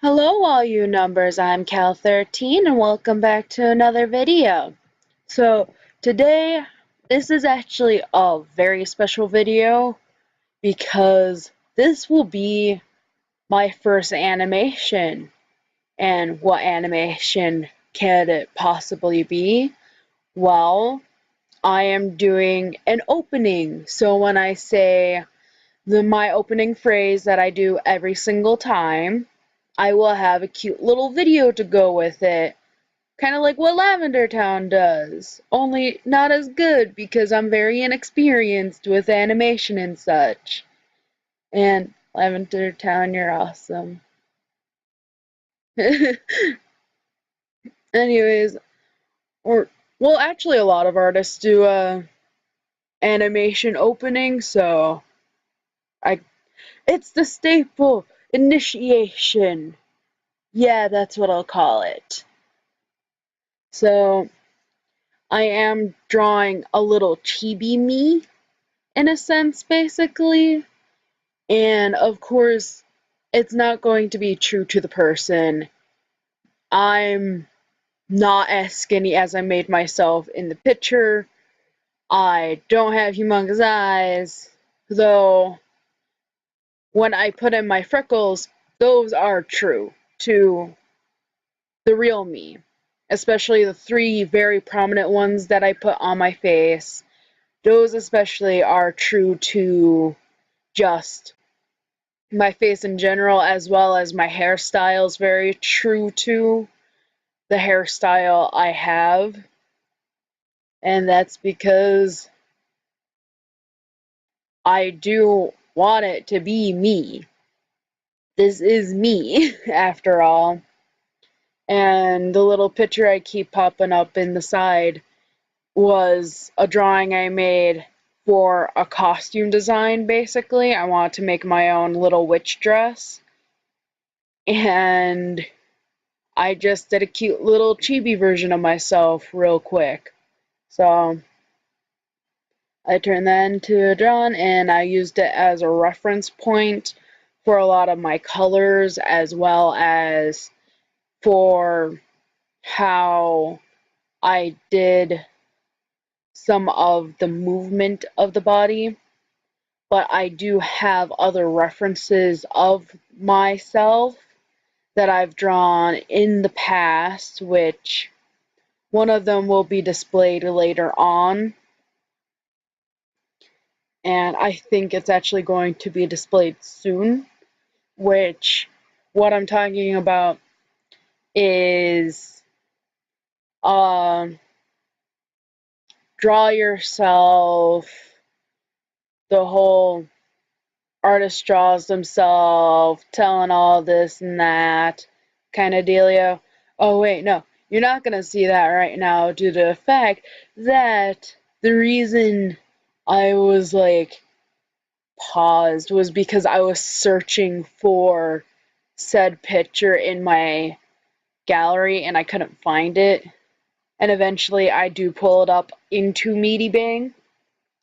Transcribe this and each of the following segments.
Hello all you numbers, I'm Cal13 and welcome back to another video. So today, this is actually a very special video because this will be my first animation. And what animation can it possibly be? Well, I am doing an opening. So when I say my opening phrase that I do every single time, I will have a cute little video to go with it. Kind of like what Lavender Town does. Only not as good because I'm very inexperienced with animation and such. And Lavender Town, you're awesome. Anyways, well, actually a lot of artists do animation opening, so I it's the staple initiation. Yeah, that's what I'll call it. So I am drawing a little chibi me, in a sense, basically. And of course, it's not going to be true to the person. I'm not as skinny as I made myself in the picture. I don't have humongous eyes, though when I put in my freckles, those are true to the real me. Especially the three very prominent ones that I put on my face. Those especially are true to just my face in general, as well as my hairstyle is very true to the hairstyle I have. And that's because I do want it to be me. This is me, after all. And the little picture I keep popping up in the side was a drawing I made for a costume design, basically. I wanted to make my own little witch dress. And I just did a cute little chibi version of myself real quick. So I turned that into a drawing and I used it as a reference point for a lot of my colors, as well as for how I did some of the movement of the body. But I do have other references of myself that I've drawn in the past, which one of them will be displayed later on. And I think it's actually going to be displayed soon, which what I'm talking about is draw yourself, the whole artist draws themselves, telling all this and that kind of dealio. Oh wait, no, you're not gonna see that right now due to the fact that the reason I was like paused was because I was searching for said picture in my gallery and I couldn't find it. And eventually I do pull it up into Medibang,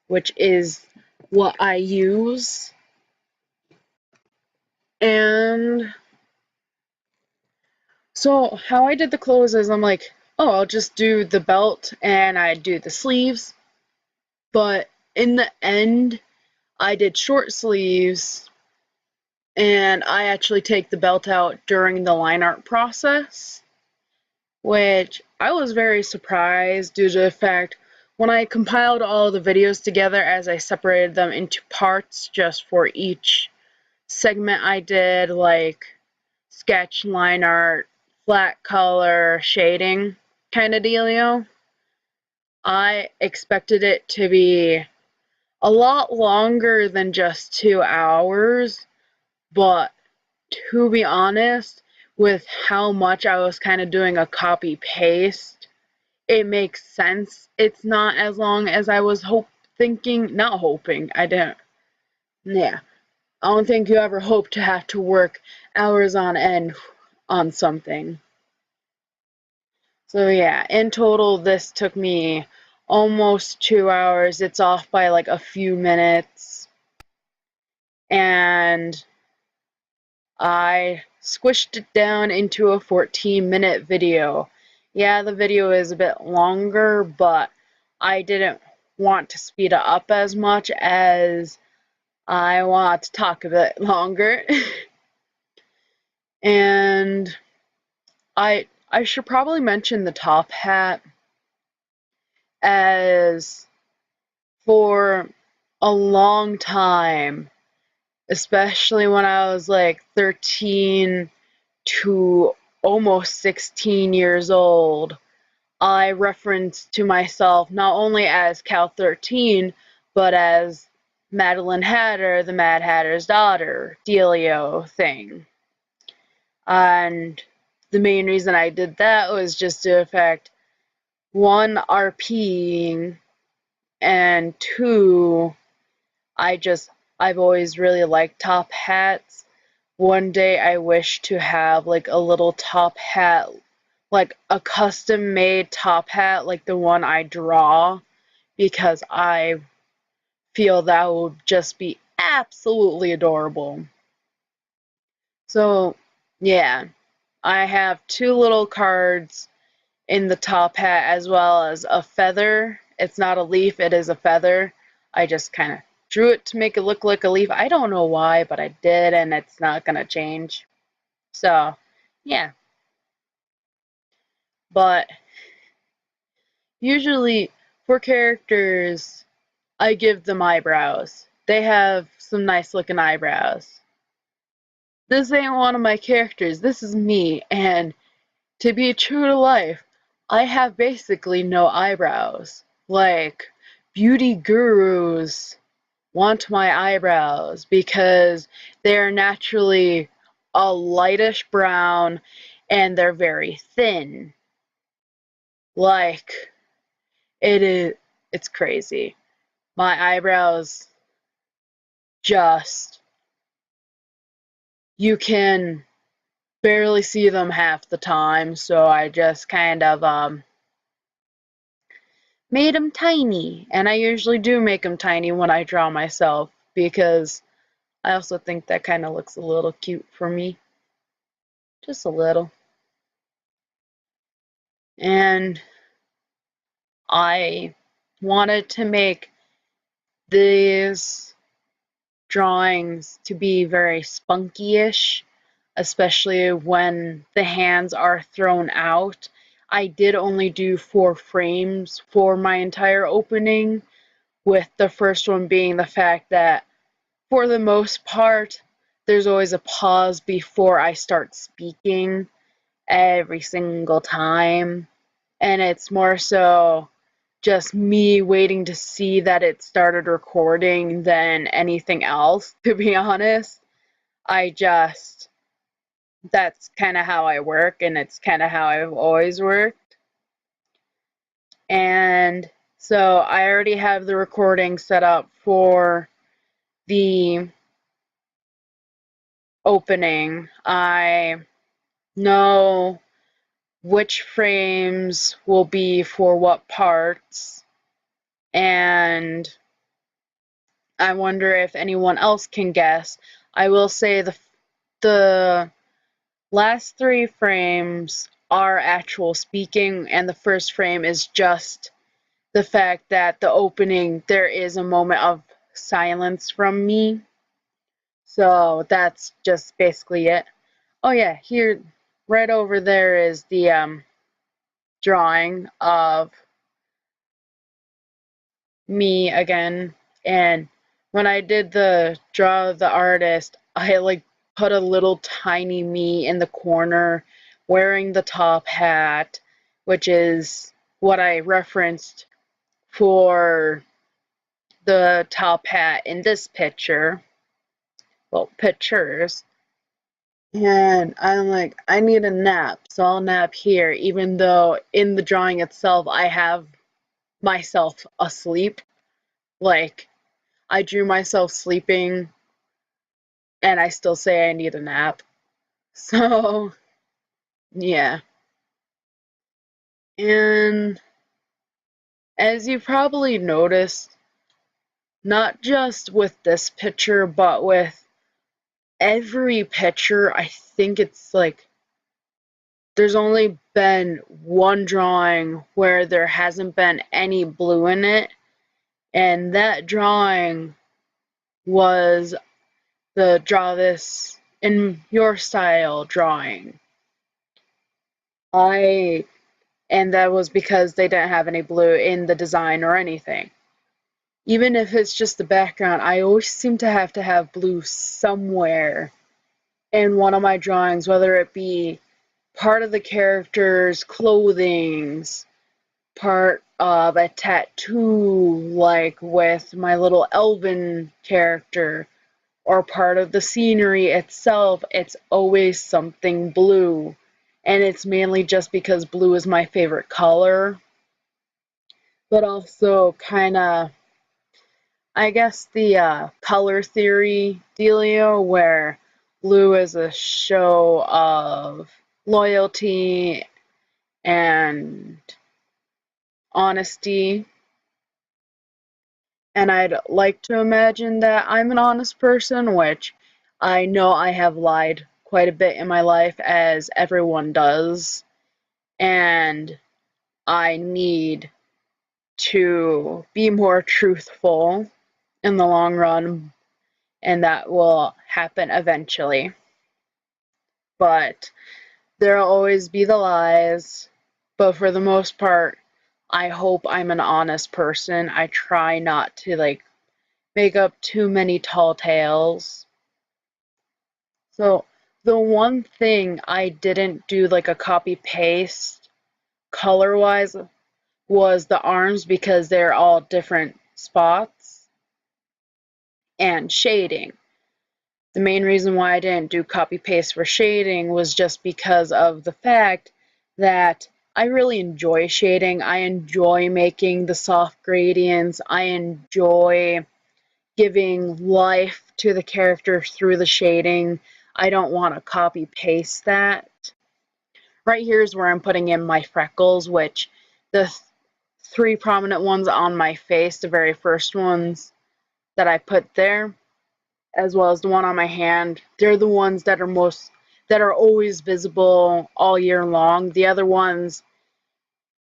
which is what I use. And so how I did the clothes is I'm like, oh, I'll just do the belt and I do the sleeves. But in the end, I did short sleeves and I actually take the belt out during the line art process, which I was very surprised due to the fact when I compiled all the videos together as I separated them into parts just for each segment I did, like sketch, line art, flat color, shading kind of dealio. I expected it to be a lot longer than just 2 hours, but to be honest, with how much I was kind of doing a copy paste, it makes sense. It's not as long as I was not hoping. I didn't. Yeah. I don't think you ever hope to have to work hours on end on something. So yeah, in total this took me almost 2 hours. It's off by like a few minutes. And I squished it down into a 14-minute video. Yeah, the video is a bit longer, but I didn't want to speed it up as much as I want to talk a bit longer. And I should probably mention the top hat, as for a long time, especially when I was like 13 to almost 16 years old, I referenced to myself not only as Cal 13, but as Madeline Hatter, the Mad Hatter's daughter, Dealio thing. And the main reason I did that was just to affect, one, RPing, and two, I've always really liked top hats. One day I wish to have like a little top hat, like a custom made top hat like the one I draw, because I feel that would just be absolutely adorable. So yeah, I have two little cards in the top hat, as well as a feather. It's not a leaf, it is a feather. I just kind of drew it to make it look like a leaf. I don't know why, but I did, and it's not gonna change. So yeah, but usually for characters, I give them eyebrows. They have some nice looking eyebrows. This ain't one of my characters, this is me, and to be true to life, I have basically no eyebrows. Like, beauty gurus want my eyebrows because they're naturally a lightish brown and they're very thin. Like, it's crazy. My eyebrows just, you can barely see them half the time, so I just kind of made them tiny, and I usually do make them tiny when I draw myself, because I also think that kind of looks a little cute for me, just a little. And I wanted to make these drawings to be very spunky-ish, especially when the hands are thrown out. I did only do 4 frames for my entire opening, with the first one being the fact that, for the most part, there's always a pause before I start speaking every single time, and it's more so just me waiting to see that it started recording than anything else, to be honest. That's kind of how I work, and it's kind of how I've always worked. And so I already have the recording set up for the opening. I know which frames will be for what parts, and I wonder if anyone else can guess. I will say the last 3 frames are actual speaking, and the first frame is just the fact that the opening, there is a moment of silence from me. So that's just basically it. Oh yeah, here, right over there is the drawing of me again. And when I did the draw of the artist, I like put a little tiny me in the corner wearing the top hat, which is what I referenced for the top hat in this picture. Well, pictures. And I'm like, I need a nap, so I'll nap here, even though in the drawing itself I have myself asleep. Like, I drew myself sleeping, and I still say I need a nap. So, yeah. And as you probably noticed, not just with this picture, but with every picture, I think it's like there's only been one drawing where there hasn't been any blue in it, and that drawing was the Draw This in Your Style drawing. And that was because they didn't have any blue in the design or anything. Even if it's just the background, I always seem to have blue somewhere in one of my drawings, whether it be part of the character's clothings, part of a tattoo, like with my little elven character, or part of the scenery itself. It's always something blue. And it's mainly just because blue is my favorite color, but also kind of, I guess, the color theory dealio, where blue is a show of loyalty and honesty. And I'd like to imagine that I'm an honest person, which I know I have lied quite a bit in my life, as everyone does. And I need to be more truthful in the long run, and that will happen eventually. But there'll always be the lies, but for the most part, I hope I'm an honest person. I try not to make up too many tall tales. So the one thing I didn't do like a copy paste color wise was the arms, because they're all different spots, and shading. The main reason why I didn't do copy paste for shading was just because of the fact that I really enjoy shading. I enjoy making the soft gradients. I enjoy giving life to the characters through the shading. I don't want to copy paste that. Right here is where I'm putting in my freckles, which the three prominent ones on my face, the very first ones that I put there, as well as the one on my hand, they're the ones that are always visible all year long. The other ones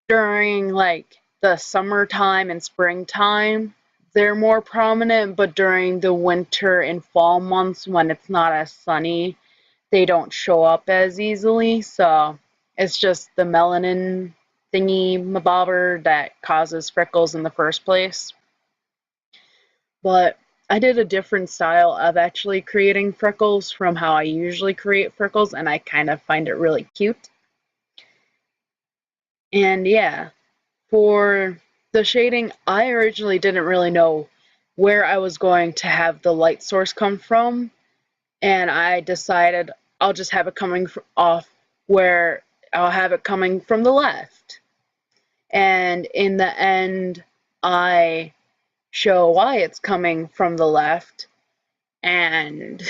during like the summertime and springtime, they're more prominent, but during the winter and fall months when it's not as sunny, they don't show up as easily. So it's just the melanin thingy mabobber that causes freckles in the first place. But I did a different style of actually creating freckles from how I usually create freckles, and I kind of find it really cute. And yeah, for the shading, I originally didn't really know where I was going to have the light source come from, and I decided I'll just have it coming off where I'll have it coming from the left. And in the end, I show why it's coming from the left. And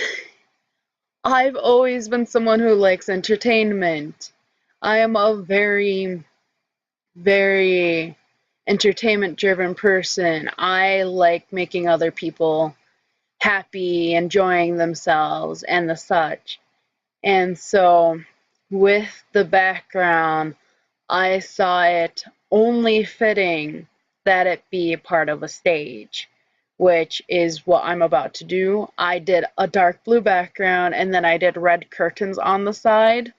I've always been someone who likes entertainment. I am a very, very entertainment driven person. I like making other people happy, enjoying themselves, and the such. And so, with the background, I saw it only fitting that it be part of a stage, which is what I'm about to do. I did a dark blue background, and then I did red curtains on the side.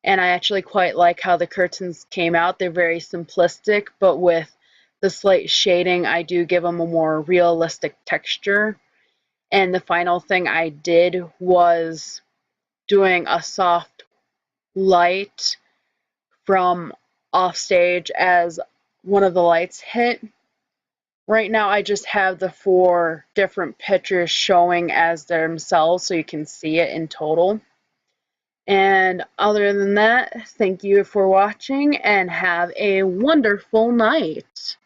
And I actually quite like how the curtains came out. They're very simplistic, but with the slight shading, I do give them a more realistic texture. And the final thing I did was doing a soft light from offstage as one of the lights hit. Right now I just have the 4 different pictures showing as themselves so you can see it in total. And other than that, thank you for watching and have a wonderful night.